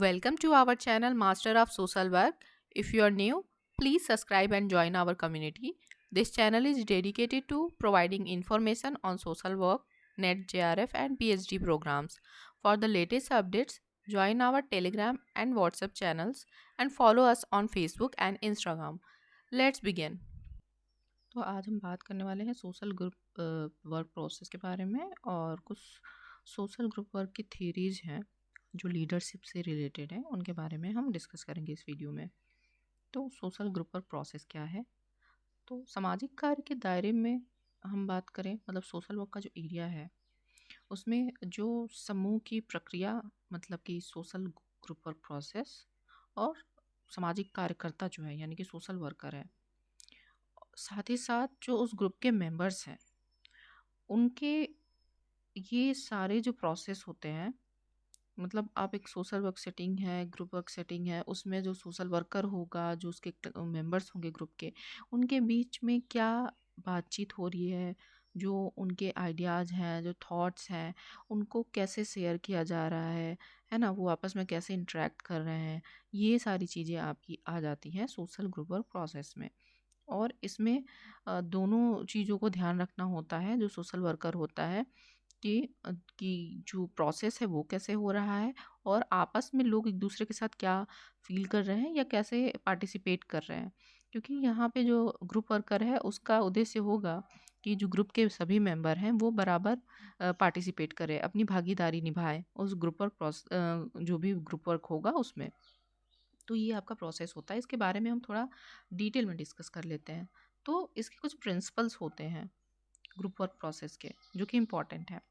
Welcome to our channel Master of Social Work. If you are new, please subscribe and join our community. This channel is dedicated to providing information on social work, NET, JRF, and PhD programs. For the latest updates, join our Telegram and WhatsApp channels and follow us on Facebook and Instagram. Let's begin. तो आज हम बात करने वाले हैं social group work process के बारे में और कुछ सोशल ग्रुप वर्क की थ्योरीज हैं जो लीडरशिप से रिलेटेड है उनके बारे में हम डिस्कस करेंगे इस वीडियो में। तो सोशल ग्रुप वर्क प्रोसेस क्या है? तो सामाजिक कार्य के दायरे में हम बात करें मतलब सोशल वर्क का जो एरिया है उसमें जो समूह की प्रक्रिया मतलब कि सोशल ग्रुप वर्क प्रोसेस और सामाजिक कार्यकर्ता जो है यानी कि सोशल वर्कर है, साथ ही साथ जो उस ग्रुप के मेंबर्स हैं उनके ये सारे जो प्रोसेस होते हैं मतलब आप एक सोशल वर्क सेटिंग है, ग्रुप वर्क सेटिंग है, उसमें जो सोशल वर्कर होगा, जो उसके मेंबर्स होंगे ग्रुप के, उनके बीच में क्या बातचीत हो रही है, जो उनके आइडियाज़ हैं, जो थॉट्स हैं, उनको कैसे शेयर किया जा रहा है ना? वो आपस में कैसे इंटरेक्ट कर रहे हैं, ये सारी चीज़ें आपकी आ जाती हैं सोशल ग्रुप वर्क प्रोसेस में। और इसमें दोनों चीज़ों को ध्यान रखना होता है जो सोशल वर्कर होता है कि जो प्रोसेस है वो कैसे हो रहा है और आपस में लोग एक दूसरे के साथ क्या फील कर रहे हैं या कैसे पार्टिसिपेट कर रहे हैं। क्योंकि यहाँ पे जो ग्रुप वर्कर है उसका उद्देश्य होगा कि जो ग्रुप के सभी मेंबर हैं वो बराबर पार्टिसिपेट करें, अपनी भागीदारी निभाएं उस ग्रुप वर्क जो भी ग्रुप वर्क होगा उसमें। तो ये आपका प्रोसेस होता है, इसके बारे में हम थोड़ा डिटेल में डिस्कस कर लेते हैं। तो इसके कुछ प्रिंसिपल्स होते हैं ग्रुप वर्क प्रोसेस के जो कि इम्पॉर्टेंट है।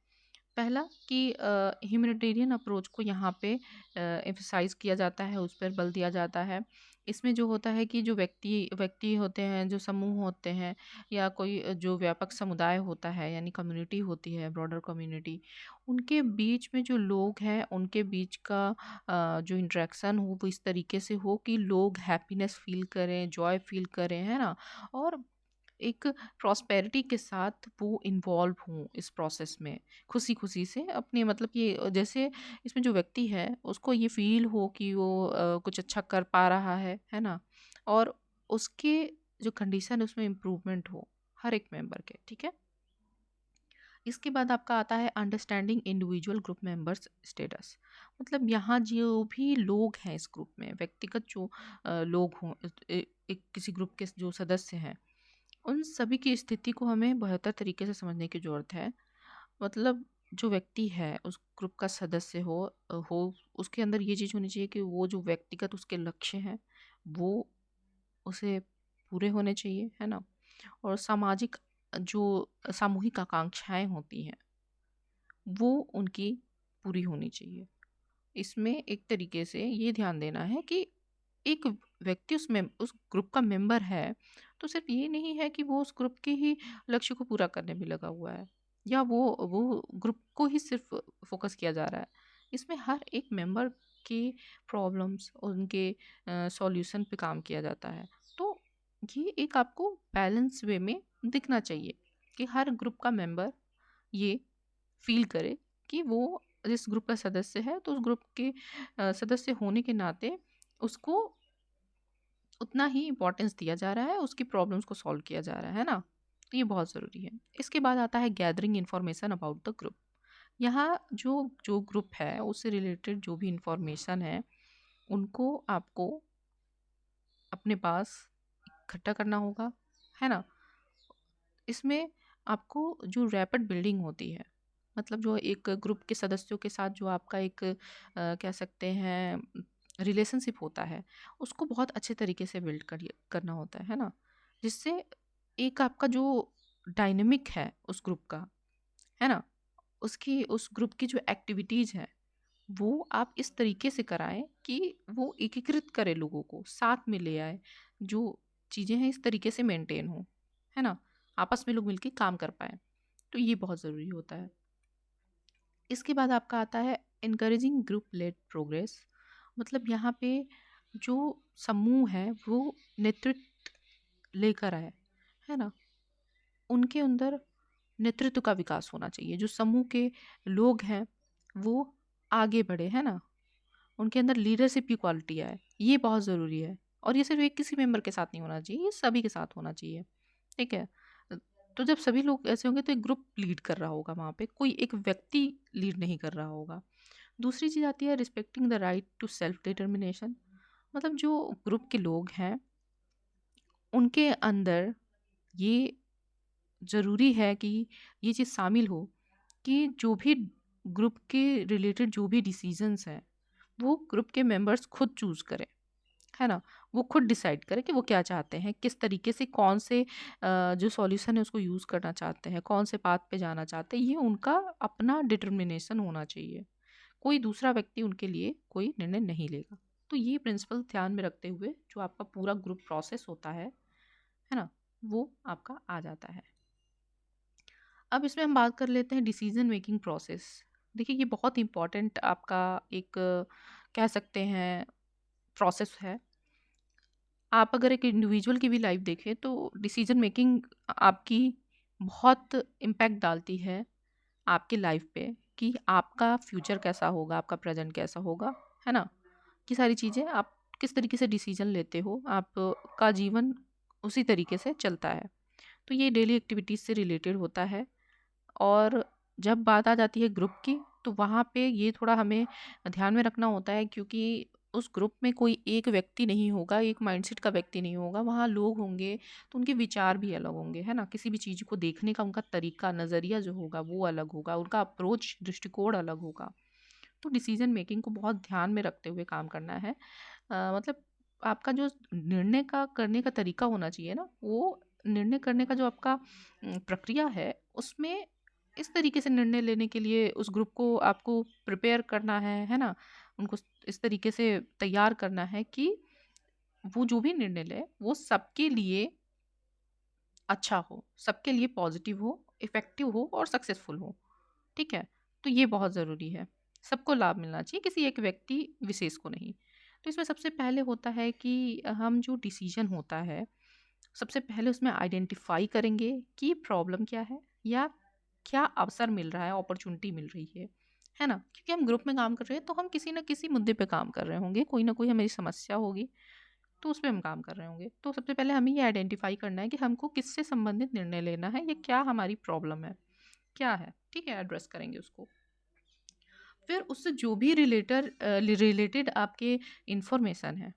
पहला कि ह्यूमैनिटेरियन अप्रोच को यहाँ पे एम्फसाइज किया जाता है, उस पर बल दिया जाता है। इसमें जो होता है कि जो व्यक्ति व्यक्ति होते हैं, जो समूह होते हैं या कोई जो व्यापक समुदाय होता है यानी कम्युनिटी होती है, ब्रॉडर कम्युनिटी, उनके बीच में जो लोग हैं उनके बीच का जो इंटरेक्शन हो वो इस तरीके से हो कि लोग हैप्पीनेस फील करें, जॉय फील करें, है ना? और एक प्रॉस्पेरिटी के साथ वो इन्वॉल्व हों इस प्रोसेस में, खुशी-खुशी से अपने मतलब कि जैसे इसमें जो व्यक्ति है उसको ये फ़ील हो कि वो कुछ अच्छा कर पा रहा है ना? और उसके जो कंडीशन है उसमें इम्प्रूवमेंट हो, हर एक मेंबर के, ठीक है? इसके बाद आपका आता है understanding individual group members status. मतलब यहाँ जो भी लोग हैं इस ग्रुप में, व्यक्तिगत जो लोग हों एक किसी ग्रुप के जो सदस्य हैं उन सभी की स्थिति को हमें बेहतर तरीके से समझने की ज़रूरत है। मतलब जो व्यक्ति है उस ग्रुप का सदस्य हो उसके अंदर ये चीज़ होनी चाहिए कि वो जो व्यक्तिगत उसके लक्ष्य हैं वो उसे पूरे होने चाहिए, है ना? और सामाजिक जो सामूहिक आकांक्षाएँ होती हैं वो उनकी पूरी होनी चाहिए। इसमें एक तरीके से ये ध्यान देना है कि एक व्यक्ति उस ग्रुप का मेंबर है तो सिर्फ ये नहीं है कि वो उस ग्रुप के ही लक्ष्य को पूरा करने में लगा हुआ है या वो ग्रुप को ही सिर्फ फोकस किया जा रहा है। इसमें हर एक मेंबर के प्रॉब्लम्स और उनके सॉल्यूशन पे काम किया जाता है। तो ये एक आपको बैलेंस वे में दिखना चाहिए कि हर ग्रुप का मेंबर ये फील करे कि वो जिस ग्रुप का सदस्य है तो उस ग्रुप के सदस्य होने के नाते उसको उतना ही इम्पोर्टेंस दिया जा रहा है, उसकी प्रॉब्लम्स को सॉल्व किया जा रहा है ना? तो ये बहुत ज़रूरी है। इसके बाद आता है gathering information about the group. यहाँ जो जो ग्रुप है उससे रिलेटेड जो भी इंफॉर्मेशन है उनको आपको अपने पास इकट्ठा करना होगा, है ना? इसमें आपको जो रैपिड बिल्डिंग होती है मतलब जो एक ग्रुप के सदस्यों के साथ जो आपका एक कह सकते हैं रिलेशनशिप होता है उसको बहुत अच्छे तरीके से बिल्ड करना होता है ना? जिससे एक आपका जो डायनेमिक है उस ग्रुप का, है ना? उसकी उस ग्रुप की जो एक्टिविटीज़ हैं वो आप इस तरीके से कराएं कि वो एकीकृत करे लोगों को, साथ में ले आए। जो चीज़ें हैं इस तरीके से मेंटेन हो, है ना? आपस में लोग मिलके काम कर पाएँ। तो ये बहुत ज़रूरी होता है। इसके बाद आपका आता है एनकरेजिंग ग्रुप लेड प्रोग्रेस। मतलब यहाँ पे जो समूह है वो नेतृत्व लेकर आए, है ना? उनके अंदर नेतृत्व का विकास होना चाहिए। जो समूह के लोग हैं वो आगे बढ़े, है ना? उनके अंदर लीडरशिप की क्वालिटी आए, ये बहुत ज़रूरी है। और ये सिर्फ एक किसी मेंबर के साथ नहीं होना चाहिए, ये सभी के साथ होना चाहिए। ठीक है। तो जब सभी लोग ऐसे होंगे तो एक ग्रुप लीड कर रहा होगा, वहाँ पे कोई एक व्यक्ति लीड नहीं कर रहा होगा। दूसरी चीज़ आती है respecting the right to self determination. मतलब जो ग्रुप के लोग हैं उनके अंदर ये ज़रूरी है कि ये चीज़ शामिल हो कि जो भी ग्रुप के रिलेटेड जो भी डिसीजंस हैं वो ग्रुप के मेंबर्स खुद चूज़ करें, है ना? वो खुद डिसाइड करें कि वो क्या चाहते हैं, किस तरीके से कौन से जो सॉल्यूशन है उसको यूज़ करना चाहते हैं, कौन से पाथ पे जाना चाहते हैं, ये उनका अपना डिटर्मिनेशन होना चाहिए। कोई दूसरा व्यक्ति उनके लिए कोई निर्णय नहीं लेगा। तो ये प्रिंसिपल ध्यान में रखते हुए जो आपका पूरा ग्रुप प्रोसेस होता है ना? वो आपका आ जाता है। अब इसमें हम बात कर लेते हैं डिसीजन मेकिंग प्रोसेस। देखिए ये बहुत इम्पोर्टेंट आपका एक कह सकते हैं प्रोसेस है। आप अगर एक इंडिविजुअल की भी लाइफ देखें तो डिसीजन मेकिंग आपकी बहुत इम्पैक्ट डालती है आपकी लाइफ पे कि आपका फ्यूचर कैसा होगा, आपका प्रेजेंट कैसा होगा, है ना? ये सारी चीज़ें आप किस तरीके से डिसीजन लेते हो, आपका जीवन उसी तरीके से चलता है। तो ये डेली एक्टिविटीज़ से रिलेटेड होता है। और जब बात आ जाती है ग्रुप की तो वहाँ पे ये थोड़ा हमें ध्यान में रखना होता है क्योंकि उस ग्रुप में कोई एक व्यक्ति नहीं होगा, एक माइंडसेट का व्यक्ति नहीं होगा, वहाँ लोग होंगे तो उनके विचार भी अलग होंगे, है ना? किसी भी चीज़ को देखने का उनका तरीका, नज़रिया जो होगा वो अलग होगा, उनका अप्रोच, दृष्टिकोण अलग होगा। तो डिसीजन मेकिंग को बहुत ध्यान में रखते हुए काम करना है। मतलब आपका जो निर्णय का करने का तरीका होना चाहिए ना, वो निर्णय करने का जो आपका प्रक्रिया है उसमें इस तरीके से निर्णय लेने के लिए उस ग्रुप को आपको प्रिपेयर करना है ना? उनको इस तरीके से तैयार करना है कि वो जो भी निर्णय ले वो सबके लिए अच्छा हो, सबके लिए पॉजिटिव हो, इफ़ेक्टिव हो और सक्सेसफुल हो। ठीक है? तो ये बहुत ज़रूरी है। सबको लाभ मिलना चाहिए, किसी एक व्यक्ति विशेष को नहीं। तो इसमें सबसे पहले होता है कि हम जो डिसीज़न होता है, सबसे पहले उसमें आइडेंटिफ़ाई करेंगे कि प्रॉब्लम क्या है या क्या अवसर मिल रहा है, अपॉर्च्युनिटी मिल रही है ना? क्योंकि हम ग्रुप में काम कर रहे हैं, तो हम किसी न किसी मुद्दे पे काम कर रहे होंगे, कोई ना कोई हमारी समस्या होगी, तो उस पे हम काम कर रहे होंगे। तो सबसे पहले हमें ये आइडेंटिफ़ाई करना है कि हमको किससे संबंधित निर्णय लेना है, या क्या हमारी प्रॉब्लम है, क्या है, ठीक है? एड्रेस करेंगे उसको। फिर उससे जो भी रिलेटेड आपके इन्फॉर्मेशन है,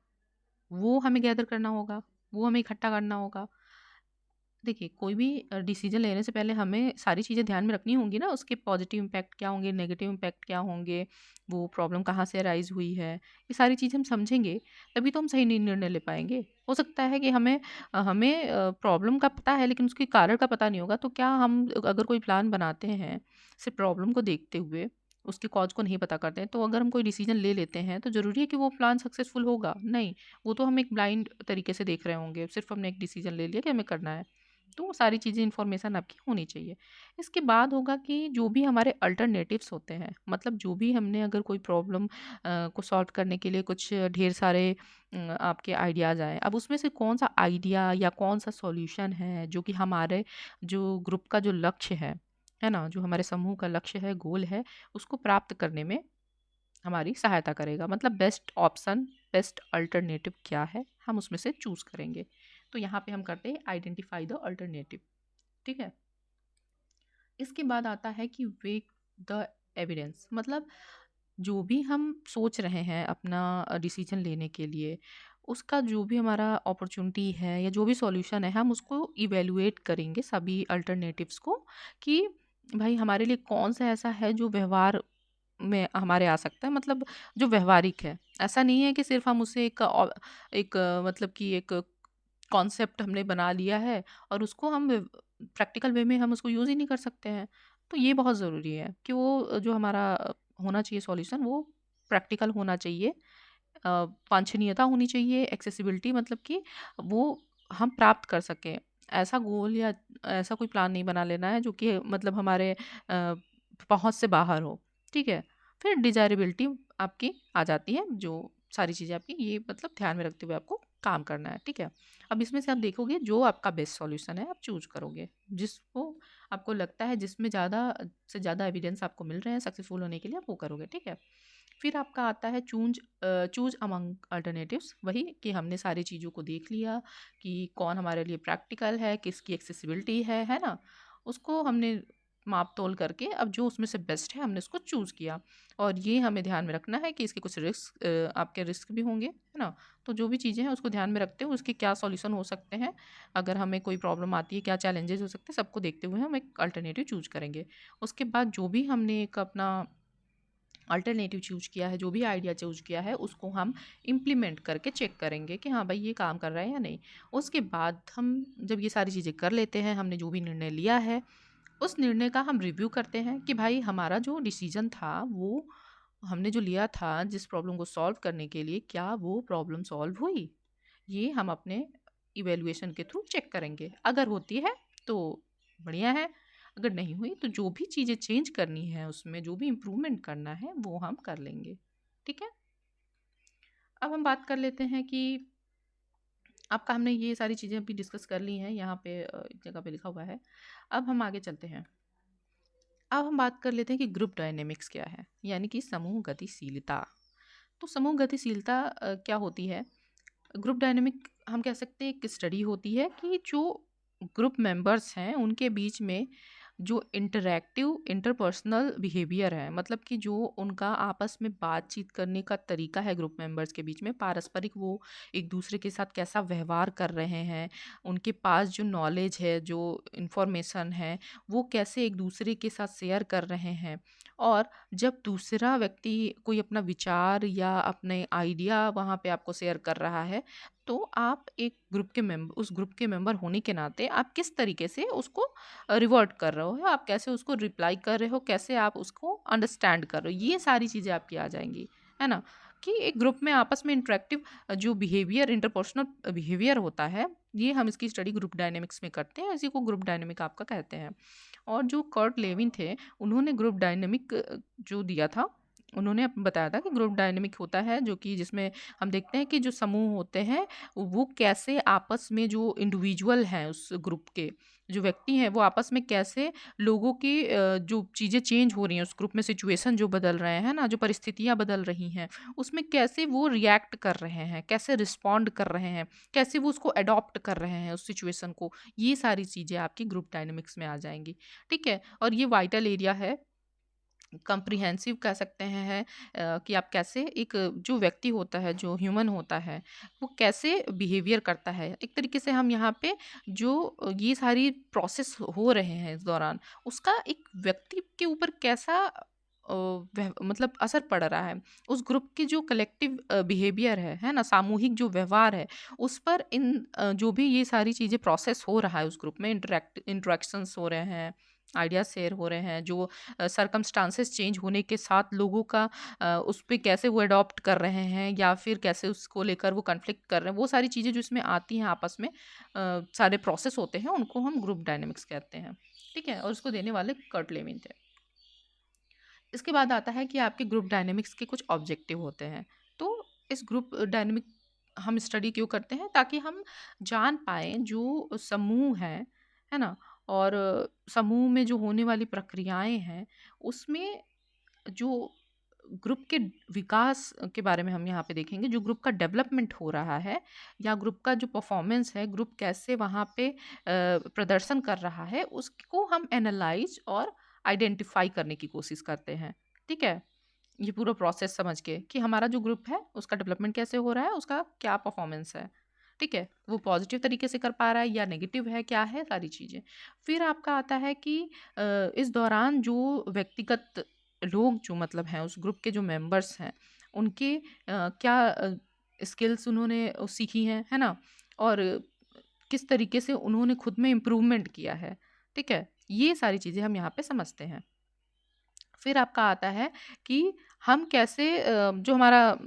वो हमें गैदर करना होगा, वो हमें इकट्ठा करना होगा। देखिए, कोई भी डिसीज़न लेने से पहले हमें सारी चीज़ें ध्यान में रखनी होंगी ना, उसके पॉजिटिव इम्पैक्ट क्या होंगे, नेगेटिव इम्पैक्ट क्या होंगे, वो प्रॉब्लम कहाँ से अराइज़ हुई है, ये सारी चीज़ें हम समझेंगे, तभी तो हम सही निर्णय ले पाएँगे। हो सकता है कि हमें प्रॉब्लम का पता है लेकिन उसके कारण का पता नहीं होगा, तो क्या हम अगर कोई प्लान बनाते हैं, सिर्फ़ प्रॉब्लम को देखते हुए, उसके कॉज़ को नहीं पता करते हैं, तो अगर हम कोई डिसीज़न ले लेते हैं, तो ज़रूरी है कि वो प्लान सक्सेसफुल होगा? नहीं, वो तो हम एक ब्लाइंड तरीके से देख रहे होंगे, सिर्फ़ हमने एक डिसीज़न ले लिया कि हमें करना है। तो वो सारी चीज़ें इन्फॉर्मेशन आपकी होनी चाहिए। इसके बाद होगा कि जो भी हमारे अल्टरनेटिव्स होते हैं, मतलब जो भी हमने अगर कोई प्रॉब्लम को सॉल्व करने के लिए कुछ ढेर सारे आपके आइडियाज़ आए, अब उसमें से कौन-सा आइडिया या कौन-सा सॉल्यूशन है जो कि हमारे जो ग्रुप का जो लक्ष्य है ना? जो हमारे समूह का लक्ष्य है, गोल है, उसको प्राप्त करने में हमारी सहायता करेगा। मतलब बेस्ट ऑप्शन, बेस्ट अल्टरनेटिव क्या है, हम उसमें से चूज़ करेंगे। तो यहाँ पे हम करते हैं आइडेंटिफाई द अल्टरनेटिव, ठीक है? इसके बाद आता है कि वेट द एविडेंस। मतलब जो भी हम सोच रहे हैं अपना डिसीजन लेने के लिए, उसका जो भी हमारा अपॉर्चुनिटी है या जो भी सॉल्यूशन है, हम उसको इवैल्यूएट करेंगे सभी अल्टरनेटिव्स को कि भाई हमारे लिए कौन-सा ऐसा है जो व्यवहार में हमारे आ सकता है, मतलब जो व्यावहारिक है। ऐसा नहीं है कि सिर्फ़ हम उसे मतलब कि एक कॉन्सेप्ट हमने बना लिया है और उसको हम प्रैक्टिकल वे में हम उसको यूज़ ही नहीं कर सकते हैं। तो ये बहुत ज़रूरी है कि वो जो हमारा होना चाहिए सॉल्यूशन, वो प्रैक्टिकल होना चाहिए। वांछनीयता होनी चाहिए, एक्सेसिबिलिटी, मतलब कि वो हम प्राप्त कर सकें। ऐसा गोल या ऐसा कोई प्लान नहीं बना लेना है जो कि मतलब हमारे पहुँच से बाहर हो, ठीक है? फिर डिज़ायरेबिलिटी आपकी आ जाती है, जो सारी चीज़ें आपकी ये मतलब ध्यान में रखते हुए आपको काम करना है, ठीक है? अब इसमें से आप देखोगे जो आपका बेस्ट सॉल्यूशन है आप चूज़ करोगे, जिसको आपको लगता है जिसमें ज़्यादा से ज़्यादा एविडेंस आपको मिल रहे हैं सक्सेसफुल होने के लिए, आप वो करोगे, ठीक है? फिर आपका आता है चूज अमंग अल्टरनेटिव्स, वही कि हमने सारी चीज़ों को देख लिया कि कौन हमारे लिए प्रैक्टिकल है, किसकी एक्सेसिबिलिटी है ना, उसको हमने माप तोल करके अब जो उसमें से बेस्ट है हमने उसको चूज़ किया। और ये हमें ध्यान में रखना है कि इसके कुछ आपके रिस्क भी होंगे, है ना। तो जो भी चीज़ें हैं उसको ध्यान में रखते हुए उसके क्या सॉल्यूशन हो सकते हैं, अगर हमें कोई प्रॉब्लम आती है क्या चैलेंजेस हो सकते हैं, सबको देखते हुए हम एक अल्टरनेटिव चूज करेंगे। उसके बाद जो भी हमने एक अपना अल्टरनेटिव चूज किया है, जो भी आइडिया चूज किया है, उसको हम इम्प्लीमेंट करके चेक करेंगे कि हाँ भाई ये काम कर रहा है या नहीं। उसके बाद हम जब ये सारी चीज़ें कर लेते हैं, हमने जो भी निर्णय लिया है उस निर्णय का हम रिव्यू करते हैं कि भाई हमारा जो डिसीजन था, वो हमने जो लिया था जिस प्रॉब्लम को सॉल्व करने के लिए, क्या वो प्रॉब्लम सॉल्व हुई। ये हम अपने इवेल्युएशन के थ्रू चेक करेंगे। अगर होती है तो बढ़िया है, अगर नहीं हुई तो जो भी चीज़ें चेंज करनी है, उसमें जो भी इम्प्रूवमेंट करना है वो हम कर लेंगे। ठीक है। अब हम बात कर लेते हैं कि आपका हमने ये सारी चीज़ें अभी डिस्कस कर ली हैं, यहाँ पे एक जगह पे लिखा हुआ है। अब हम आगे चलते हैं। अब हम बात कर लेते हैं कि ग्रुप डायनेमिक्स क्या है, यानी कि समूह गतिशीलता। तो समूह गतिशीलता क्या होती है? ग्रुप डायनेमिक हम कह सकते हैं एक स्टडी होती है कि जो ग्रुप मेंबर्स हैं उनके बीच में जो इंटरैक्टिव इंटरपर्सनल बिहेवियर है, मतलब कि जो उनका आपस में बातचीत करने का तरीका है ग्रुप मेंबर्स के बीच में, पारस्परिक वो एक दूसरे के साथ कैसा व्यवहार कर रहे हैं, उनके पास जो नॉलेज है, जो इंफॉर्मेशन है, वो कैसे एक दूसरे के साथ शेयर कर रहे हैं। और जब दूसरा व्यक्ति कोई अपना विचार या अपने आइडिया वहाँ पे आपको शेयर कर रहा है, तो आप एक ग्रुप के मेंबर, उस ग्रुप के मेंबर होने के नाते आप किस तरीके से उसको रिवर्ट कर रहे हो, आप कैसे उसको रिप्लाई कर रहे हो, कैसे आप उसको अंडरस्टैंड कर रहे हो, ये सारी चीज़ें आपकी आ जाएंगी, है ना। कि एक ग्रुप में आपस में इंटरेक्टिव जो बिहेवियर, इंटरपर्सनल बिहेवियर होता है, ये हम इसकी स्टडी ग्रुप डायनेमिक्स में करते हैं, इसी को ग्रुप डायनेमिक आपका कहते हैं। और जो कर्ट लेविन थे, उन्होंने ग्रुप डायनेमिक जो दिया था, उन्होंने बताया था कि ग्रुप डायनेमिक होता है जो कि जिसमें हम देखते हैं कि जो समूह होते हैं वो कैसे आपस में, जो इंडिविजुअल हैं उस ग्रुप के जो व्यक्ति हैं, वो आपस में कैसे लोगों की जो चीज़ें चेंज हो रही हैं उस ग्रुप में, सिचुएशन जो बदल रहे हैं ना, जो परिस्थितियाँ बदल रही हैं, उसमें कैसे वो रिएक्ट कर रहे हैं, कैसे रिस्पॉन्ड कर रहे हैं, कैसे वो उसको अडॉप्ट कर रहे हैं उस सिचुएशन को, ये सारी चीज़ें आपकी ग्रुप डायनेमिक्स में आ जाएंगी। ठीक है। और ये वाइटल एरिया है, कम्प्रिहेंसिव कह सकते हैं, है कि आप कैसे एक जो व्यक्ति होता है, जो ह्यूमन होता है, वो कैसे बिहेवियर करता है। एक तरीके से हम यहाँ पे जो ये सारी प्रोसेस हो रहे हैं इस दौरान, उसका एक व्यक्ति के ऊपर कैसा मतलब असर पड़ रहा है, उस ग्रुप की जो कलेक्टिव बिहेवियर है ना, सामूहिक जो व्यवहार है, उस पर इन जो भी ये सारी चीज़ें प्रोसेस हो रहा है उस ग्रुप में, इंटरेक्शंस हो रहे हैं, आइडिया शेयर हो रहे हैं, जो सरकमस्टांसेस चेंज होने के साथ लोगों का उस पे कैसे वो अडॉप्ट कर रहे हैं या फिर कैसे उसको लेकर वो कन्फ्लिक्ट कर रहे हैं, वो सारी चीज़ें जो इसमें आती हैं आपस में, सारे प्रोसेस होते हैं, उनको हम ग्रुप डायनेमिक्स कहते हैं। ठीक है। और उसको देने वाले कर्ट लेविन थे। इसके बाद आता है कि आपके ग्रुप डायनेमिक्स के कुछ ऑब्जेक्टिव होते हैं। तो इस ग्रुप डायनेमिक हम स्टडी क्यों करते हैं? ताकि हम जान पाएँ जो समूह है ना? और समूह में जो होने वाली प्रक्रियाएँ हैं, उसमें जो ग्रुप के विकास के बारे में हम यहाँ पे देखेंगे, जो ग्रुप का डेवलपमेंट हो रहा है या ग्रुप का जो परफॉर्मेंस है, ग्रुप कैसे वहाँ पे प्रदर्शन कर रहा है, उसको हम एनालाइज और आइडेंटिफाई करने की कोशिश करते हैं। ठीक है। ये पूरा प्रोसेस समझ के कि हमारा जो ग्रुप है उसका डेवलपमेंट कैसे हो रहा है, उसका क्या परफॉर्मेंस है। ठीक है। वो पॉजिटिव तरीके से कर पा रहा है या नेगेटिव है, क्या है, सारी चीज़ें। फिर आपका आता है कि इस दौरान जो व्यक्तिगत लोग जो मतलब हैं उस ग्रुप के जो मेंबर्स हैं, उनके क्या स्किल्स उन्होंने सीखी हैं, है ना? और किस तरीके से उन्होंने खुद में इम्प्रूवमेंट किया है। ठीक है। ये सारी चीज़ें हम यहाँ पे समझते हैं। फिर आपका आता है कि हम कैसे जो हमारा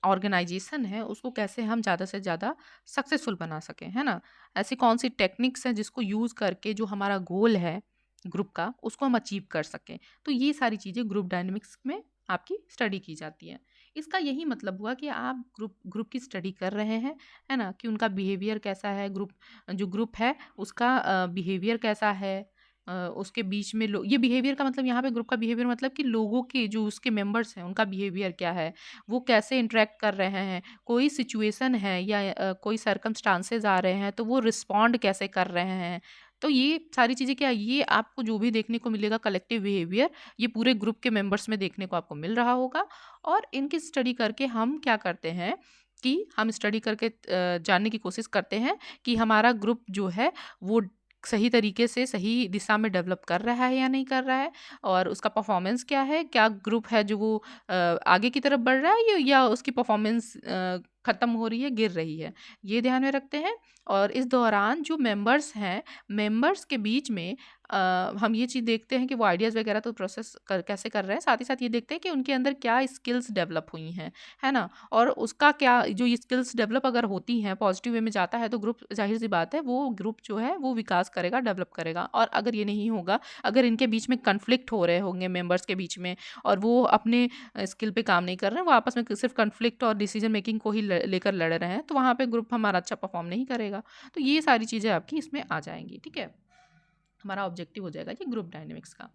ऑर्गेनाइजेशन है उसको कैसे हम ज़्यादा से ज़्यादा सक्सेसफुल बना सकें, है ना। ऐसी कौन सी टेक्निक्स हैं जिसको यूज़ करके जो हमारा गोल है ग्रुप का, उसको हम अचीव कर सकें। तो ये सारी चीज़ें ग्रुप डायनेमिक्स में आपकी स्टडी की जाती हैं। इसका यही मतलब हुआ कि आप ग्रुप ग्रुप की स्टडी कर रहे हैं, है ना, कि उनका बिहेवियर कैसा है, ग्रुप जो ग्रुप है उसका बिहेवियर कैसा है, उसके बीच में ये बिहेवियर का मतलब यहाँ पे ग्रुप का बिहेवियर मतलब कि लोगों के जो उसके मेंबर्स हैं उनका बिहेवियर क्या है, वो कैसे इंटरेक्ट कर रहे हैं, कोई सिचुएशन है या कोई सर्कमस्टांसेस आ रहे हैं तो वो रिस्पॉन्ड कैसे कर रहे हैं। तो ये सारी चीज़ें क्या, ये आपको जो भी देखने को मिलेगा कलेक्टिव बिहेवियर, ये पूरे ग्रुप के मेंबर्स में देखने को आपको मिल रहा होगा। और इनकी स्टडी करके हम क्या करते हैं कि हम स्टडी करके जानने की कोशिश करते हैं कि हमारा ग्रुप जो है वो सही तरीके से सही दिशा में डेवलप कर रहा है या नहीं कर रहा है, और उसका परफॉर्मेंस क्या है, क्या ग्रुप है जो वो आगे की तरफ बढ़ रहा है या उसकी परफॉर्मेंस ख़त्म हो रही है, गिर रही है, ये ध्यान में रखते हैं। और इस दौरान जो मेंबर्स हैं, मेंबर्स के बीच में हम ये चीज़ देखते हैं कि वो आइडियाज़ वगैरह तो प्रोसेस कैसे कर रहे हैं, साथ ही साथ ये देखते हैं कि उनके अंदर क्या स्किल्स डेवलप हुई हैं, है ना। और उसका क्या, जो ये स्किल्स डेवलप अगर होती हैं, पॉजिटिव वे में जाता है तो ग्रुप, जाहिर सी बात है वो ग्रुप जो है वो विकास करेगा, डेवलप करेगा। और अगर ये नहीं होगा, अगर इनके बीच में कन्फ्लिक्ट हो रहे होंगे मेंबर्स के बीच में और वो अपने स्किल पे काम नहीं कर रहे हैं, वो आपस में सिर्फ कन्फ्लिक्ट और डिसीजन मेकिंग को ही लेकर लड़ रहे हैं, तो वहाँ पे ग्रुप हमारा अच्छा परफॉर्म नहीं करेगा। तो ये सारी चीज़ें आपकी इसमें आ जाएंगी, ठीक है। हमारा ऑब्जेक्टिव हो जाएगा ये ग्रुप डायनेमिक्स का।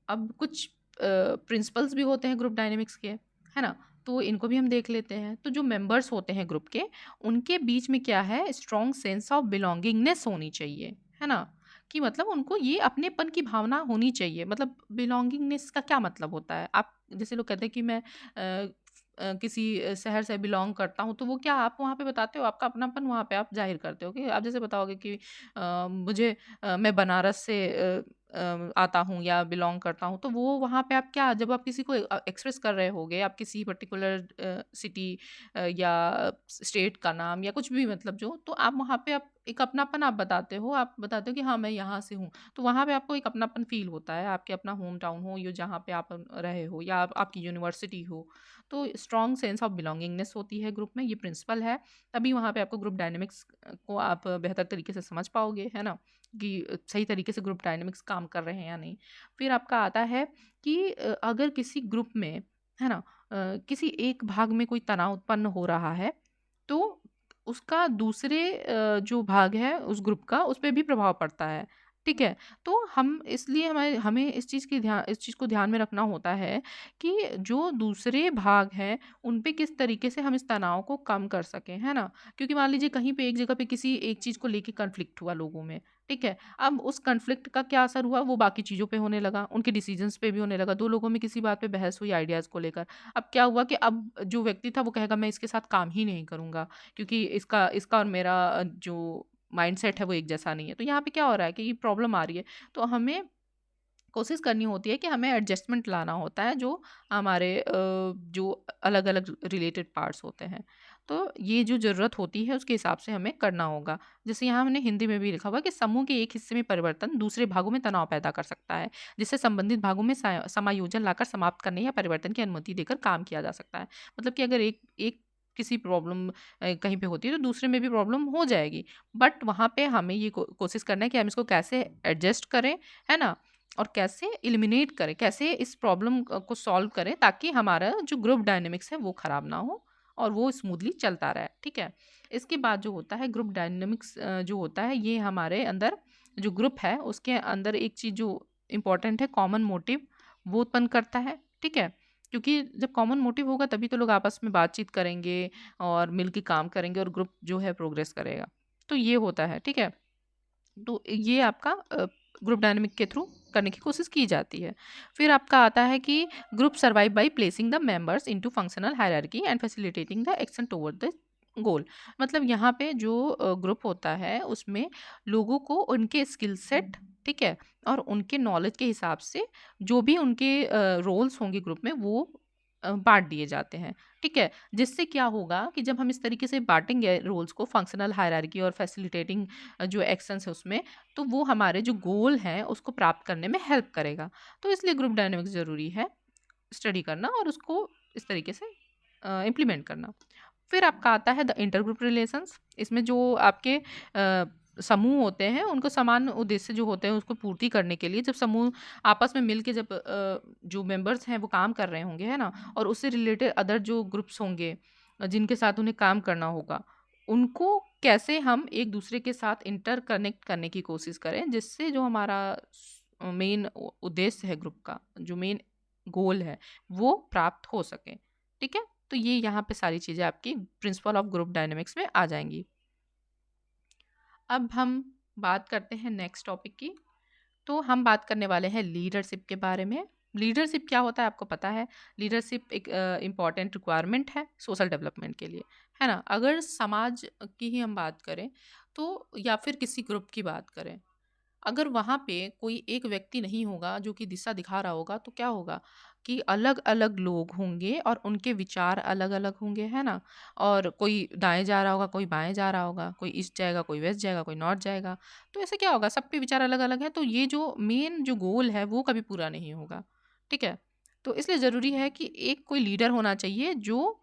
अब कुछ प्रिंसिपल्स भी होते हैं ग्रुप डायनेमिक्स के, है ना, तो इनको भी हम देख लेते हैं। तो जो मेंबर्स होते हैं ग्रुप के, उनके बीच में क्या है, स्ट्रॉन्ग सेंस ऑफ बिलोंगिंगनेस होनी चाहिए, है ना, कि मतलब उनको ये अपनेपन की भावना होनी चाहिए। मतलब बिलोंगिंगनेस का क्या मतलब होता है, आप जैसे लोग कहते हैं कि मैं किसी शहर से बिलोंग करता हूँ, तो वो क्या आप वहाँ पे बताते हो, आपका अपनापन वहाँ पे आप जाहिर करते हो कि आप जैसे बताओगे कि मैं बनारस से आता हूँ या बिलोंग करता हूँ, तो वो वहाँ पे आप क्या, जब आप किसी को एक्सप्रेस कर रहे होगे, आप किसी पर्टिकुलर सिटी या स्टेट का नाम या कुछ भी, मतलब जो, तो आप वहाँ पे आप एक अपनापन आप बताते हो, आप बताते हो कि हाँ मैं यहाँ से हूँ, तो वहाँ पे आपको एक अपनापन फील होता है, आपके अपना होम टाउन हो या जहाँ पे आप रहे हो या आपकी यूनिवर्सिटी हो, तो स्ट्रॉन्ग सेंस ऑफ बिलोंगिंगनेस होती है ग्रुप में, ये प्रिंसिपल है। तभी वहाँ पे आपको ग्रुप डायनेमिक्स को आप बेहतर तरीके से समझ पाओगे, है ना, कि सही तरीके से ग्रुप डायनेमिक्स काम कर रहे हैं या नहीं। फिर आपका आता है कि अगर किसी ग्रुप में, है ना, किसी एक भाग में कोई तनाव उत्पन्न हो रहा है, तो उसका दूसरे जो भाग है उस ग्रुप का, उस पे भी प्रभाव पड़ता है, ठीक है। तो हम इसलिए हमें इस चीज़ को ध्यान में रखना होता है कि जो दूसरे भाग हैं उन पे किस तरीके से हम इस तनाव को कम कर सकें, है ना। क्योंकि मान लीजिए कहीं पे एक जगह पे किसी एक चीज़ को लेके कन्फ्लिक्ट हुआ लोगों में, ठीक है। अब उस कन्फ्लिक्ट का क्या असर हुआ, वो बाकी चीज़ों पे होने लगा, उनके डिसीजंस पे भी होने लगा, दो लोगों में किसी बात पे बहस हुई आइडियाज़ को लेकर। अब क्या हुआ कि अब जो व्यक्ति था वो कहेगा मैं इसके साथ काम ही नहीं करूँगा, क्योंकि इसका इसका और मेरा जो माइंडसेट है वो एक जैसा नहीं है। तो यहाँ पे क्या हो रहा है कि ये प्रॉब्लम आ रही है, तो हमें कोशिश करनी होती है कि हमें एडजस्टमेंट लाना होता है, जो हमारे जो अलग-अलग रिलेटेड पार्ट्स होते हैं। तो ये जो ज़रूरत होती है उसके हिसाब से हमें करना होगा। जैसे यहाँ हमने हिंदी में भी लिखा हुआ है कि समूह के एक हिस्से में परिवर्तन दूसरे भागों में तनाव पैदा कर सकता है, जिससे संबंधित भागों में समायोजन लाकर समाप्त करने या परिवर्तन की अनुमति देकर काम किया जा सकता है। मतलब कि अगर एक एक किसी प्रॉब्लम कहीं पे होती है तो दूसरे में भी प्रॉब्लम हो जाएगी। बट वहाँ पे हमें ये कोशिश करना है कि हम इसको कैसे एडजस्ट करें, है ना? और कैसे एलिमिनेट करें, कैसे इस प्रॉब्लम को सॉल्व करें, ताकि हमारा जो ग्रुप डायनामिक्स है वो ख़राब ना हो और वो स्मूथली चलता रहे, ठीक है। इसके बाद जो होता है ग्रुप डायनामिक्स, जो होता है ये हमारे अंदर जो ग्रुप है उसके अंदर एक चीज़ जो इम्पोर्टेंट है, कॉमन मोटिव, वो उत्पन्न करता है, ठीक है। क्योंकि जब कॉमन मोटिव होगा तभी तो लोग आपस में बातचीत करेंगे और मिल के काम करेंगे और ग्रुप जो है प्रोग्रेस करेगा। तो ये होता है, ठीक है। तो ये आपका ग्रुप डायनामिक के थ्रू करने की कोशिश की जाती है। फिर आपका आता है कि group survive by placing the members into functional hierarchy and facilitating the action toward the goal. मतलब यहाँ पे जो ग्रुप होता है उसमें लोगों को उनके स्किल सेट, ठीक है, और उनके नॉलेज के हिसाब से जो भी उनके रोल्स होंगे ग्रुप में वो बाँट दिए जाते हैं, ठीक है। जिससे क्या होगा कि जब हम इस तरीके से बाँटेंगे रोल्स को, फंक्शनल हायरार्की और फैसिलिटेटिंग जो एक्शंस है उसमें, तो वो हमारे जो गोल हैं उसको प्राप्त करने में हेल्प करेगा। तो इसलिए ग्रुप डायनामिक्स ज़रूरी है स्टडी करना और उसको इस तरीके से इम्प्लीमेंट करना। फिर आपका आता है द इंटर ग्रुप रिलेशंस। इसमें जो आपके समूह होते हैं उनको समान उद्देश्य जो होते हैं उसको पूर्ति करने के लिए, जब समूह आपस में मिल के जब जो मेंबर्स हैं वो काम कर रहे होंगे, है ना, और उससे रिलेटेड अदर जो ग्रुप्स होंगे जिनके साथ उन्हें काम करना होगा, उनको कैसे हम एक दूसरे के साथ इंटर कनेक्ट करने की कोशिश करें, जिससे जो हमारा मेन उद्देश्य है ग्रुप का, जो मेन गोल है, वो प्राप्त हो सके। ठीक है, तो ये यहाँ पे सारी चीज़ें आपकी प्रिंसिपल ऑफ ग्रुप डायनेमिक्स में आ जाएंगी। अब हम बात करते हैं नेक्स्ट टॉपिक की। तो हम बात करने वाले हैं लीडरशिप के बारे में। लीडरशिप क्या होता है आपको पता है। लीडरशिप एक इम्पॉर्टेंट रिक्वायरमेंट है सोशल डेवलपमेंट के लिए, है ना। अगर समाज की ही हम बात करें तो, या फिर किसी ग्रुप की बात करें, अगर वहाँ पे कोई एक व्यक्ति नहीं होगा जो कि दिशा दिखा रहा होगा, तो क्या होगा कि अलग अलग लोग होंगे और उनके विचार अलग अलग होंगे, है ना। और कोई दाएं जा रहा होगा, कोई बाएं जा रहा होगा, कोई ईस्ट जाएगा, कोई वेस्ट जाएगा, कोई नॉर्थ जाएगा। तो ऐसे क्या होगा, सबके विचार अलग अलग हैं, तो ये जो मेन जो गोल है वो कभी पूरा नहीं होगा। ठीक है, तो इसलिए ज़रूरी है कि एक कोई लीडर होना चाहिए जो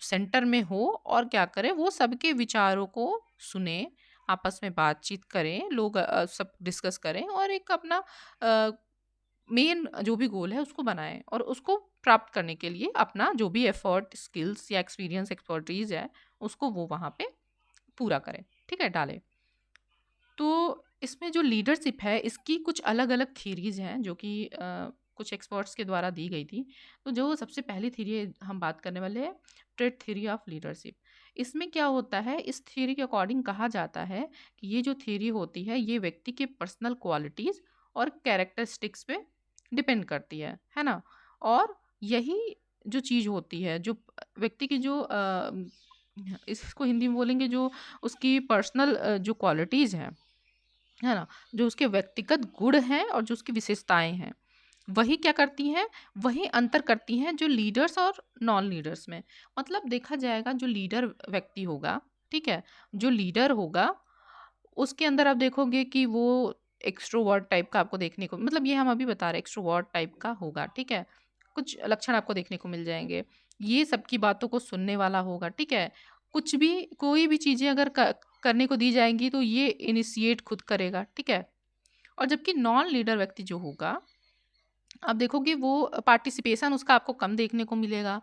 सेंटर में हो और क्या करे, वो सबके विचारों को सुने, आपस में बातचीत करें, लोग सब डिस्कस करें और एक अपना मेन जो भी गोल है उसको बनाएं, और उसको प्राप्त करने के लिए अपना जो भी एफर्ट, स्किल्स या एक्सपीरियंस, एक्सपर्टीज है, उसको वो वहाँ पे पूरा करें। ठीक है, डालें। तो इसमें जो लीडरशिप है इसकी कुछ अलग अलग थीरीज हैं जो कि कुछ एक्सपर्ट्स के द्वारा दी गई थी। तो जो सबसे पहली थीरी हम बात करने वाले हैं, ट्रेट थ्योरी ऑफ लीडरशिप। इसमें क्या होता है, इस थ्योरी के अकॉर्डिंग कहा जाता है कि ये जो थ्योरी होती है ये व्यक्ति के पर्सनल क्वालिटीज़ और कैरेक्टरिस्टिक्स पे डिपेंड करती है ना। और यही जो चीज़ होती है, जो व्यक्ति की जो इसको हिंदी में बोलेंगे, जो उसकी पर्सनल जो क्वालिटीज़ हैं, है ना, जो उसके व्यक्तिगत गुण हैं और जो उसकी विशेषताएं हैं, वही क्या करती हैं, वही अंतर करती हैं जो लीडर्स और नॉन लीडर्स में। मतलब देखा जाएगा जो लीडर व्यक्ति होगा, ठीक है, जो लीडर होगा उसके अंदर आप देखोगे कि वो एक्सट्रोवर्ट टाइप का आपको देखने को, मतलब ये हम अभी बता रहे हैं, एक्सट्रोवर्ट टाइप का होगा। ठीक है, कुछ लक्षण आपको देखने को मिल जाएंगे। ये सबकी बातों को सुनने वाला होगा। ठीक है, कुछ भी, कोई भी चीज़ें अगर करने को दी जाएंगी तो ये इनिशिएट खुद करेगा। ठीक है, और जबकि नॉन लीडर व्यक्ति जो होगा, आप देखोगे वो पार्टिसिपेशन उसका आपको कम देखने को मिलेगा।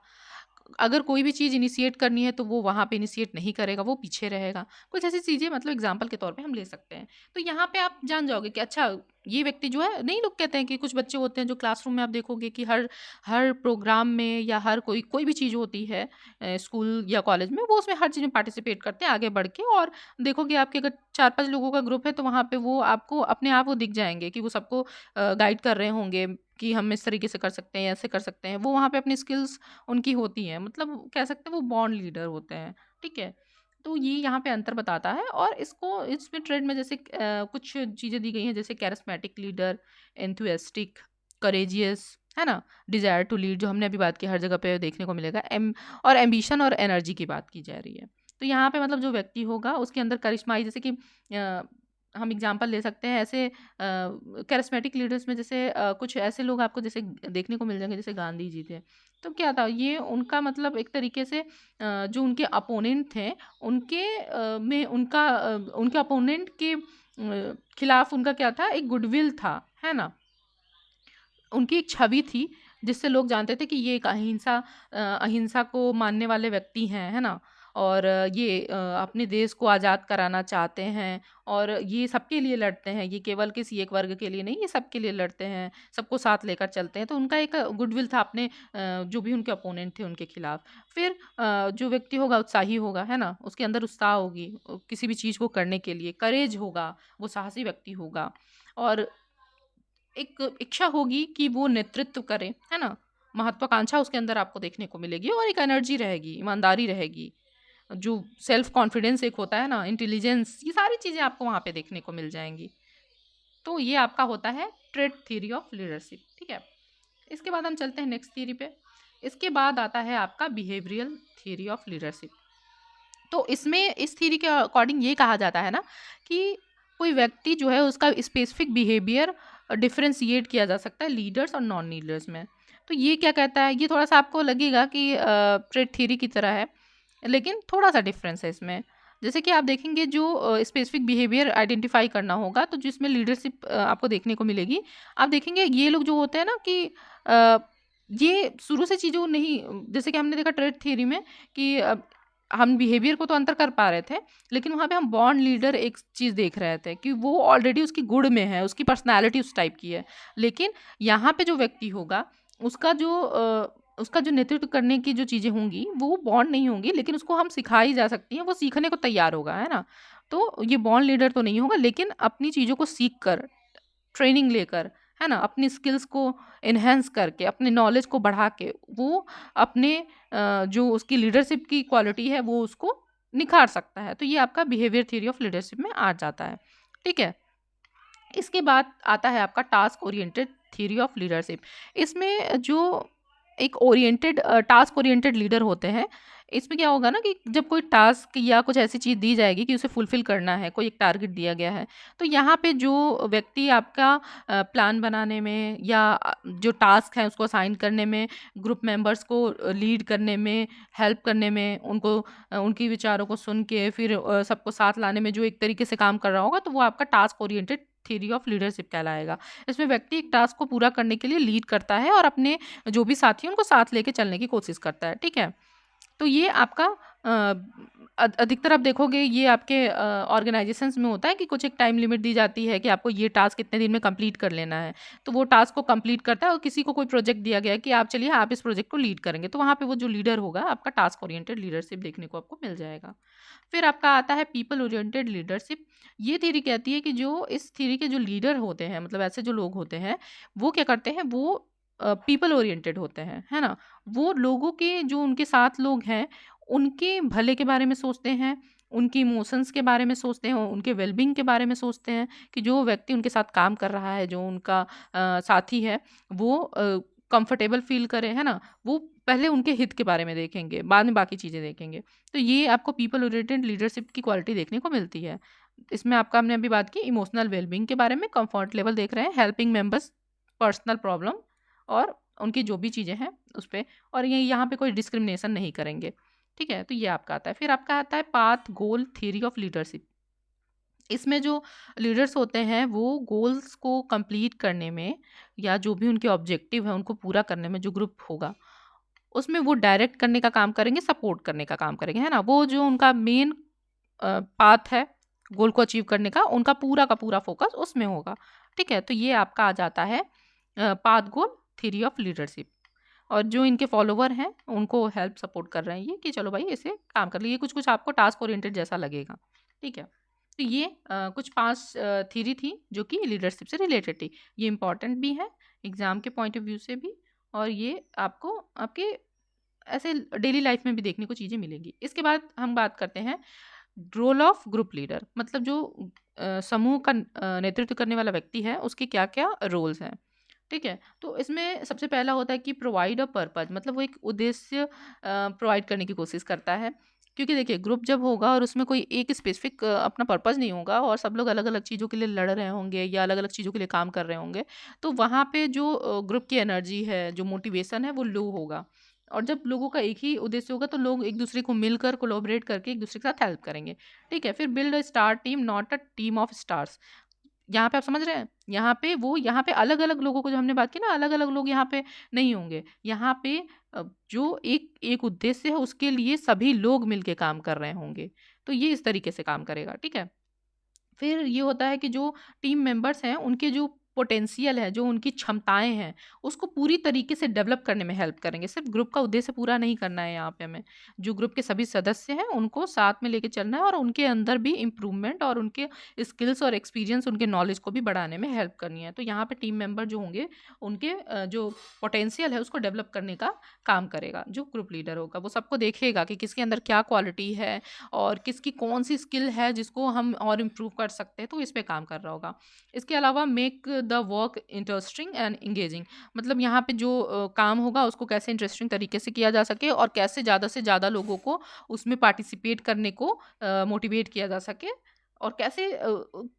अगर कोई भी चीज़ इनिशिएट करनी है तो वो वहाँ पे इनिशिएट नहीं करेगा, वो पीछे रहेगा। कुछ ऐसी चीज़ें मतलब एग्जांपल के तौर पे हम ले सकते हैं। तो यहाँ पे आप जान जाओगे कि अच्छा, ये व्यक्ति जो है, नहीं, लोग कहते हैं कि कुछ बच्चे होते हैं जो क्लासरूम में आप देखोगे कि हर हर प्रोग्राम में या हर कोई भी चीज़ होती है स्कूल या कॉलेज में, वो उसमें हर चीज़ में पार्टिसिपेट करते हैं आगे बढ़ के। और देखोगे आपके अगर 4-5 लोगों का ग्रुप है तो वहाँ पे वो आपको अपने आप वो दिख जाएंगे कि वो सबको गाइड कर रहे होंगे कि हम इस तरीके से कर सकते हैं, ऐसे कर सकते हैं। वो वहाँ पे अपनी स्किल्स उनकी होती हैं, मतलब कह सकते हैं वो बॉन्ड लीडर होते हैं। ठीक है, तो ये यहाँ पे अंतर बताता है। और इसको इसमें ट्रेड में जैसे कुछ चीज़ें दी गई हैं, जैसे कैरिस्मेटिक लीडर, एंथुसियास्टिक, करेजियस, है ना, डिजायर टू लीड, जो हमने अभी बात की, हर जगह पे देखने को मिलेगा। और एम्बिशन और एनर्जी की बात की जा रही है। तो यहाँ पे मतलब जो व्यक्ति होगा उसके अंदर करिश्माई, जैसे कि हम एग्जांपल ले सकते हैं ऐसे कैरिस्मेटिक लीडर्स में, जैसे कुछ ऐसे लोग आपको जैसे देखने को मिल जाएंगे, जैसे गांधी जी थे। तो क्या था, ये उनका मतलब एक तरीके से जो उनके अपोनेंट थे उनके में उनका उनके अपोनेंट के खिलाफ उनका क्या था, एक गुडविल था, है ना। उनकी एक छवि थी जिससे लोग जानते थे कि ये एक अहिंसा को मानने वाले व्यक्ति हैं, है ना। और ये अपने देश को आज़ाद कराना चाहते हैं, और ये सबके लिए लड़ते हैं, ये केवल किसी एक वर्ग के लिए नहीं, ये सबके लिए लड़ते हैं, सबको साथ लेकर चलते हैं। तो उनका एक गुडविल था अपने जो भी उनके अपोनेंट थे उनके खिलाफ। फिर जो व्यक्ति होगा उत्साही होगा, है ना, उसके अंदर उत्साह होगी किसी भी चीज़ को करने के लिए, करेज होगा, वो साहसी व्यक्ति होगा। और एक इच्छा होगी कि वो नेतृत्व करे, है ना, महत्वाकांक्षा उसके अंदर आपको देखने को मिलेगी। और एक एनर्जी रहेगी, ईमानदारी रहेगी, जो सेल्फ कॉन्फिडेंस एक होता है ना, इंटेलिजेंस, ये सारी चीज़ें आपको वहाँ पे देखने को मिल जाएंगी। तो ये आपका होता है ट्रेट थ्योरी ऑफ लीडरशिप। ठीक है, इसके बाद हम चलते हैं नेक्स्ट थ्योरी पे। इसके बाद आता है आपका बिहेवियरल थ्योरी ऑफ लीडरशिप। तो इसमें इस थ्योरी के अकॉर्डिंग ये कहा जाता है ना कि कोई व्यक्ति जो है उसका स्पेसिफिक बिहेवियर डिफ्रेंशिएट किया जा सकता है लीडर्स और नॉन लीडर्स में। तो ये क्या कहता है, ये थोड़ा सा आपको लगेगा कि ट्रेट थ्योरी की तरह है, लेकिन थोड़ा सा डिफरेंस है इसमें। जैसे कि आप देखेंगे जो स्पेसिफिक बिहेवियर आइडेंटिफाई करना होगा, तो जिसमें लीडरशिप आपको देखने को मिलेगी। आप देखेंगे ये लोग जो होते हैं ना कि ये शुरू से चीज़ों नहीं, जैसे कि हमने देखा ट्रेड थ्योरी में कि हम बिहेवियर को तो अंतर कर पा रहे थे, लेकिन वहाँ पे हम बॉन्ड लीडर एक चीज़ देख रहे थे कि वो ऑलरेडी उसकी गुण में है, उसकी पर्सनैलिटी उस टाइप की है। लेकिन यहाँ पे जो व्यक्ति होगा उसका जो नेतृत्व करने की जो चीज़ें होंगी वो बॉन्ड नहीं होंगी, लेकिन उसको हम सिखाई जा सकती हैं, वो सीखने को तैयार होगा, है ना? तो ये बॉन्ड लीडर तो नहीं होगा, लेकिन अपनी चीज़ों को सीख कर, ट्रेनिंग लेकर, है ना, अपनी स्किल्स को एनहेंस करके, अपने नॉलेज को बढ़ा के, वो अपने जो उसकी लीडरशिप की क्वालिटी है वो उसको निखार सकता है। तो ये आपका बिहेवियर थ्योरी ऑफ लीडरशिप में आ जाता है। ठीक है, इसके बाद आता है आपका task oriented theory of leadership. इसमें जो एक टास्क ओरिएंटेड लीडर होते हैं, इसमें क्या होगा ना कि जब कोई टास्क या कुछ ऐसी चीज़ दी जाएगी कि उसे फुलफिल करना है, कोई एक टारगेट दिया गया है, तो यहाँ पे जो व्यक्ति आपका प्लान बनाने में या जो टास्क है उसको असाइन करने में, ग्रुप मेंबर्स को लीड करने में, हेल्प करने में, उनकी विचारों को सुन के फिर सबको साथ लाने में जो एक तरीके से काम कर रहा होगा, तो वो आपका task oriented theory of leadership कहलाएगा। इसमें व्यक्ति एक टास्क को पूरा करने के लिए लीड करता है और अपने जो भी साथी हैं उनको साथ लेके चलने की कोशिश करता है। ठीक है, तो ये आपका अधिकतर आप देखोगे ये आपके ऑर्गेनाइजेशंस में होता है कि कुछ एक टाइम लिमिट दी जाती है कि आपको ये टास्क इतने दिन में कंप्लीट कर लेना है, तो वो टास्क को कंप्लीट करता है। और किसी को कोई प्रोजेक्ट दिया गया है कि आप चलिए आप इस प्रोजेक्ट को लीड करेंगे, तो वहाँ पे वो जो लीडर होगा आपका टास्क ओरिएंटेड लीडरशिप देखने को आपको मिल जाएगा। फिर आपका आता है पीपल ओरिएंटेड लीडरशिप। ये थ्योरी कहती है कि जो इस थ्योरी के जो लीडर होते हैं, मतलब ऐसे जो लोग होते हैं, वो क्या करते हैं, वो पीपल ओरिएंटेड होते हैं, है ना? वो लोगों के जो उनके साथ लोग हैं, उनके भले के बारे में सोचते हैं, उनके इमोशंस के बारे में सोचते हैं, उनके वेलबींग के बारे में सोचते हैं कि जो व्यक्ति उनके साथ काम कर रहा है, जो उनका साथी है, वो कंफर्टेबल फ़ील करे, है ना? वो पहले उनके हित के बारे में देखेंगे, बाद में बाकी चीज़ें देखेंगे। तो ये आपको पीपल ओरिएंटेड लीडरशिप की क्वालिटी देखने को मिलती है। इसमें आपका हमने अभी बात की इमोशनल वेलबींग के बारे में, कंफर्ट लेवल देख रहे हैं, हेल्पिंग मेंबर्स पर्सनल प्रॉब्लम और उनकी जो भी चीज़ें हैं उस पे, और ये यहाँ पे कोई डिस्क्रिमिनेशन नहीं करेंगे। ठीक है, तो ये आपका आता है। फिर आपका आता है path goal theory of leadership. इसमें जो लीडर्स होते हैं वो गोल्स को कंप्लीट करने में या जो भी उनके ऑब्जेक्टिव है उनको पूरा करने में, जो ग्रुप होगा उसमें वो डायरेक्ट करने का काम करेंगे, सपोर्ट करने का काम करेंगे, है ना? वो जो उनका मेन पाथ है गोल को अचीव करने का, उनका पूरा का पूरा फोकस उसमें होगा। ठीक है, तो ये आपका आ जाता है path goal theory of leadership. और जो इनके फॉलोवर हैं उनको हेल्प सपोर्ट कर रहे हैं ये कि चलो भाई इसे काम कर लिए, कुछ कुछ आपको टास्क ओरिएंटेड जैसा लगेगा। ठीक है, तो ये कुछ 5 थ्योरी थी जो कि लीडरशिप से रिलेटेड थी। ये इंपॉर्टेंट भी है एग्जाम के पॉइंट ऑफ व्यू से भी, और ये आपको आपके ऐसे डेली लाइफ में भी देखने को चीज़ें मिलेंगी। इसके बाद हम बात करते हैं रोल ऑफ ग्रुप लीडर, मतलब जो समूह का नेतृत्व करने वाला व्यक्ति है उसके क्या क्या रोल्स हैं। ठीक है, तो इसमें सबसे पहला होता है कि प्रोवाइड अ पर्पज, मतलब वो एक उद्देश्य प्रोवाइड करने की कोशिश करता है। क्योंकि देखिए ग्रुप जब होगा और उसमें कोई एक स्पेसिफिक अपना पर्पज नहीं होगा और सब लोग अलग अलग चीज़ों के लिए लड़ रहे होंगे या अलग अलग चीज़ों के लिए काम कर रहे होंगे, तो वहाँ पे जो ग्रुप की एनर्जी है, जो मोटिवेशन है, वो लो होगा। और जब लोगों का एक ही उद्देश्य होगा तो लोग एक दूसरे को मिलकर कोलैबोरेट करके एक दूसरे के साथ हेल्प करेंगे। ठीक है, फिर build a star team not a team of stars. यहाँ पे आप समझ रहे हैं, यहाँ पे अलग अलग लोगों को, जो हमने बात की ना, अलग अलग लोग यहाँ पे नहीं होंगे। यहाँ पे जो एक एक उद्देश्य है उसके लिए सभी लोग मिलके काम कर रहे होंगे, तो ये इस तरीके से काम करेगा। ठीक है, फिर ये होता है कि जो टीम मेंबर्स हैं उनके जो पोटेंशियल है, जो उनकी क्षमताएं हैं, उसको पूरी तरीके से डेवलप करने में हेल्प करेंगे। सिर्फ ग्रुप का उद्देश्य पूरा नहीं करना है, यहाँ पे हमें जो ग्रुप के सभी सदस्य हैं उनको साथ में लेके चलना है और उनके अंदर भी इम्प्रूवमेंट और उनके स्किल्स और एक्सपीरियंस, उनके नॉलेज को भी बढ़ाने में हेल्प करनी है। तो यहाँ पे टीम मेंबर जो होंगे उनके जो पोटेंशियल है उसको डेवलप करने का काम करेगा। जो ग्रुप लीडर होगा वो सबको देखेगा कि किसके अंदर क्या क्वालिटी है और किसकी कौन सी स्किल है जिसको हम और इम्प्रूव कर सकते हैं, तो इस पे काम कर रहा होगा। इसके अलावा make the work interesting and engaging, मतलब यहाँ पे जो काम होगा उसको कैसे इंटरेस्टिंग तरीके से किया जा सके और कैसे ज़्यादा से ज़्यादा लोगों को उसमें पार्टिसिपेट करने को मोटिवेट किया जा सके, और कैसे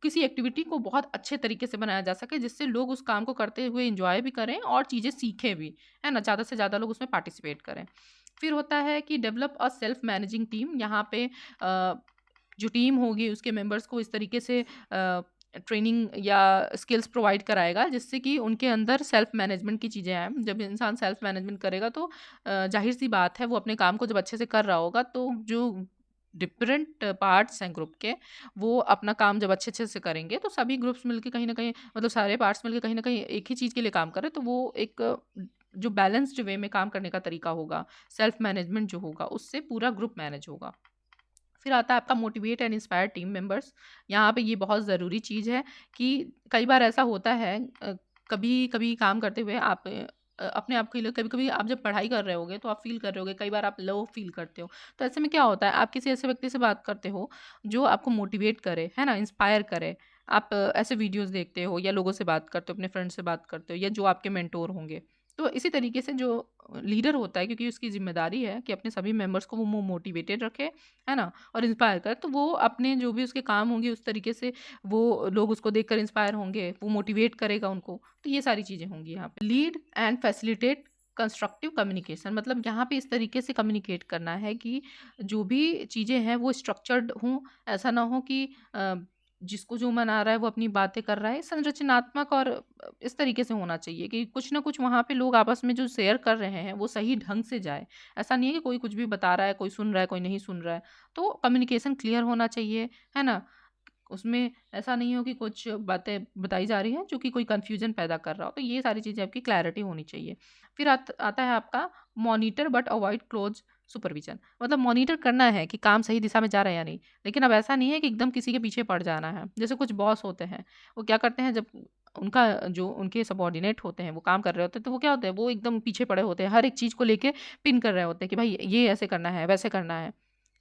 किसी एक्टिविटी को बहुत अच्छे तरीके से बनाया जा सके जिससे लोग उस काम को करते हुए इंजॉय भी करें और चीज़ें सीखें भी, है ना? ज़्यादा से ज़्यादा लोग उसमें पार्टिसिपेट करें। फिर होता है कि develop a self managing team. यहाँ पे जो टीम होगी उसके मेंबर्स को इस तरीके से ट्रेनिंग या स्किल्स प्रोवाइड कराएगा, जिससे कि उनके अंदर सेल्फ मैनेजमेंट की चीज़ें आएँ। जब इंसान सेल्फ मैनेजमेंट करेगा तो ज़ाहिर-सी बात है वो अपने काम को जब अच्छे से कर रहा होगा तो जो डिफरेंट पार्ट्स हैं ग्रुप के, वो अपना काम जब अच्छे-अच्छे से करेंगे तो सभी ग्रुप्स मिलके कहीं न कहीं, मतलब सारे पार्ट्स मिलके कहीं न कहीं एक ही चीज़ के लिए काम कर रहे हैं, तो वो एक जो बैलेंस्ड वे में काम करने का तरीका होगा, सेल्फ मैनेजमेंट जो होगा, उससे पूरा ग्रुप मैनेज होगा। फिर आता है आपका motivate and inspire team members. यहाँ पे ये बहुत ज़रूरी चीज़ है कि कई बार ऐसा होता है, कभी-कभी काम करते हुए आप अपने आप के लिए, कभी-कभी आप जब पढ़ाई कर रहे होगे तो आप फ़ील कर रहे होगे, कई बार आप लो फ़ील करते हो। तो ऐसे में क्या होता है, आप किसी ऐसे व्यक्ति से बात करते हो जो आपको मोटिवेट करे, है ना? इंस्पायर करे। आप ऐसे वीडियोज़ देखते हो या लोगों से बात करते हो, अपने फ्रेंड से बात करते हो या जो आपके मेंटोर होंगे। तो इसी तरीके से जो लीडर होता है, क्योंकि उसकी ज़िम्मेदारी है कि अपने सभी मेंबर्स को वो मोटिवेटेड रखे, है ना? और इंस्पायर करे, तो वो अपने जो भी उसके काम होंगे उस तरीके से वो लोग उसको देखकर इंस्पायर होंगे, वो मोटिवेट करेगा उनको। तो ये सारी चीज़ें होंगी यहाँ पे। Lead and facilitate constructive communication, मतलब यहाँ पे इस तरीके से कम्युनिकेट करना है कि जो भी चीज़ें हैं वो स्ट्रक्चर्ड हों। ऐसा ना हो कि जिसको जो मन आ रहा है वो अपनी बातें कर रहा है। संरचनात्मक और इस तरीके से होना चाहिए कि कुछ ना कुछ वहाँ पे लोग आपस में जो शेयर कर रहे हैं वो सही ढंग से जाए। ऐसा नहीं है कि कोई कुछ भी बता रहा है, कोई सुन रहा है, कोई नहीं सुन रहा है। तो कम्युनिकेशन क्लियर होना चाहिए, है ना? उसमें ऐसा नहीं हो कि कुछ बातें बताई जा रही हैं जो कि कोई कन्फ्यूजन पैदा कर रहा हो। तो ये सारी चीज़ें आपकी क्लैरिटी होनी चाहिए। फिर आता है आपका monitor but avoid close supervision, मतलब मॉनिटर करना है कि काम सही दिशा में जा रहा है या नहीं। लेकिन अब ऐसा नहीं है कि एकदम किसी के पीछे पड़ जाना है। जैसे कुछ बॉस होते हैं, वो क्या करते हैं, जब उनका जो उनके सबॉर्डिनेट होते हैं वो काम कर रहे होते हैं, तो वो क्या होता है, वो एकदम पीछे पड़े होते हैं, हर एक चीज़ को लेके पिन कर रहे होते हैं कि भाई ये ऐसे करना है, वैसे करना है।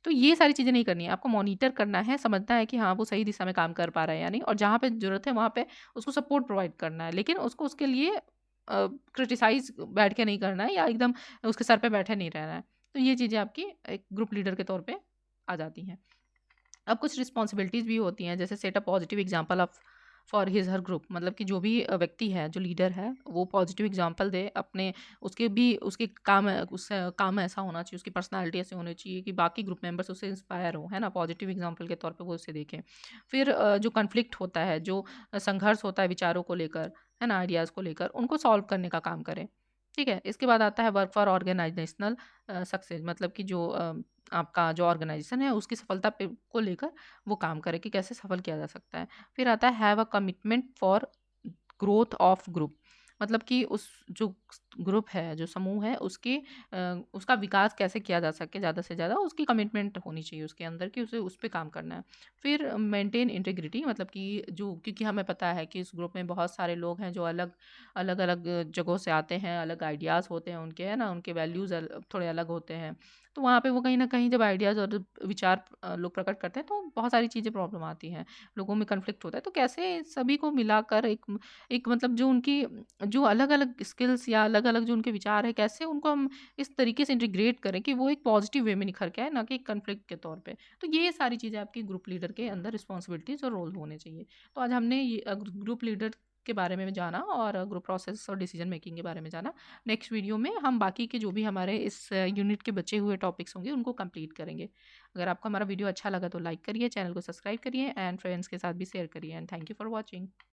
तो ये सारी चीज़ें नहीं करनी है, आपको मॉनिटर करना है, समझना है कि हाँ, वो सही दिशा में काम कर पा रहा है या नहीं, और जहाँ पे ज़रूरत है वहाँ पे उसको सपोर्ट प्रोवाइड करना है। लेकिन उसको उसके लिए क्रिटिसाइज़ बैठ के नहीं करना है या एकदम उसके सर पे बैठे नहीं रहना है। तो ये चीज़ें आपकी एक ग्रुप लीडर के तौर पे आ जाती हैं। अब कुछ रिस्पॉन्सिबिलिटीज़ भी होती हैं, जैसे set a positive example of for his her group, मतलब कि जो भी व्यक्ति है, जो लीडर है, वो पॉजिटिव एग्जांपल दे अपने, उसके भी उसके काम उससे काम ऐसा होना चाहिए, उसकी पर्सनालिटी ऐसी होनी चाहिए कि बाकी ग्रुप मेंबर्स उससे इंस्पायर हो, है ना? पॉजिटिव एग्जांपल के तौर पे वो उसे देखें। फिर जो कॉन्फ्लिक्ट होता है, जो संघर्ष होता है विचारों को लेकर, है ना? आइडियाज़ को लेकर, उनको सॉल्व करने का काम करें। ठीक है? इसके बाद आता है वर्क फॉर ऑर्गेनाइजेशनल सक्सेस, मतलब कि जो आपका जो ऑर्गेनाइजेशन है उसकी सफलता पे को लेकर वो काम करे कि कैसे सफल किया जा सकता है। फिर आता है have a commitment for growth of group, मतलब कि उस जो ग्रुप है, जो समूह है, उसका विकास कैसे किया जा सके ज़्यादा से ज़्यादा, उसकी कमिटमेंट होनी चाहिए उसके अंदर कि उसे उस पे काम करना है। फिर मेंटेन इंटीग्रिटी, मतलब कि जो, क्योंकि हमें पता है कि इस ग्रुप में बहुत सारे लोग हैं जो अलग-अलग जगहों से आते हैं, अलग आइडियाज़ होते हैं उनके, है ना? उनके वैल्यूज़ थोड़े अलग होते हैं। तो वहाँ पे वो कहीं न कहीं जब आइडियाज़ और विचार लोग प्रकट करते हैं तो बहुत सारी चीज़ें प्रॉब्लम आती हैं, लोगों में कॉन्फ्लिक्ट होता है। तो कैसे सभी को मिलाकर एक एक मतलब जो उनकी जो अलग-अलग स्किल्स या अलग-अलग जो उनके विचार हैं, कैसे उनको हम इस तरीके से इंटीग्रेट करें कि वो एक पॉजिटिव वे में निखर के आए, ना कि कॉन्फ्लिक्ट के तौर पे। तो ये सारी चीज़ें आपकी ग्रुप लीडर के अंदर रिस्पॉन्सिबिलिटीज़ और रोल होने चाहिए। तो आज हमने ये ग्रुप लीडर के बारे में जाना और ग्रुप प्रोसेस और डिसीजन मेकिंग के बारे में जाना। नेक्स्ट वीडियो में हम बाकी के जो भी हमारे इस यूनिट के बचे हुए टॉपिक्स होंगे उनको कंप्लीट करेंगे। अगर आपको हमारा वीडियो अच्छा लगा तो लाइक करिए, चैनल को सब्सक्राइब करिए एंड फ्रेंड्स के साथ भी शेयर करिए, and thank you for watching.